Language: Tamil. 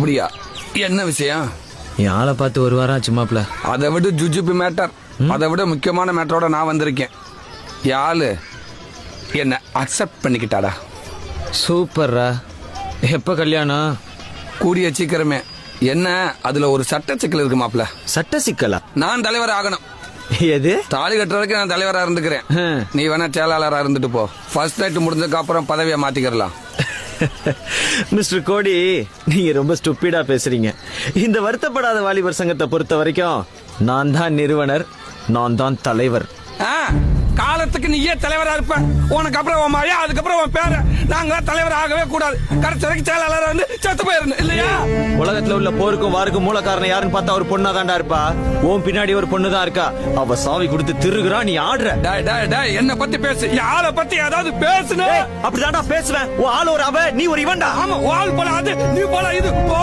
அப்படியா? என்ன விஷயம்? என் ஆளை பார்த்து ஒரு வாரம் ஆச்சுமாப்ல. அதை விட ஜுஜுபி மேட்டர், அதை விட முக்கியமான மேட்டரோட நான் வந்திருக்கேன். யாழு என்ன அக்செப்ட் பண்ணிக்கிட்டாடா. சூப்பர்ரா. எப்ப கல்யாணம்? கூடிய சீக்கிரமே. என்ன அதுல ஒரு சட்ட சிக்கல் இருக்கு மாப்ள. சட்ட சிக்கலா? நான் தலைவர் ஆகணும். எது? தாலி கட்டுறதுக்கு நான் தலைவரா இருந்துக்கிறேன். நீ வேணா செயலாளரா இருந்துட்டு போ. ஃபர்ஸ்ட் நைட் முடிஞ்சதுக்கு அப்புறம் பதவியை மாத்திக்கிறலாம். மிஸ்டர் கோடி, நீங்க ரொம்ப ஸ்டூபிடா பேசுறீங்க. இந்த வருத்தப்படாத வாலிபர் சங்கத்தை பொறுத்த வரைக்கும் நான் தான் நிறுவனர், நான் தான் தலைவர். காலத்துக்கு நீயே தலைவரா இருப்ப. உனக்கு அப்புறம் உன் மாயா, அதுக்கப்புறம் உன் பேர. நாங்க தலைவர் ஆகவே கூடாது. கடைசி வரைக்கும் செயலாளரா இருந்து செத்து போயிடணும் இல்லையா? உலகத்துல உள்ள போருக்கும் வாருக்கும் மூல காரணம் யாருன்னு பார்த்தா ஒரு பொண்ணா தான்டா இருப்பா. உன் பின்னாடி ஒரு பொண்ணு தான் இருக்கா. அவ சாவி கொடுத்து திருகுறா, நீ ஆடுற. என்ன பத்தி பேசு. ஆளை பத்தி ஏதாவது பேசுன. அப்படிதான்டா பேசுவேன். உன் ஆள் ஒரு அவ, நீ ஒரு இவன்டா. ஆமா, ஆள் போல அது, நீ போல இது. போ.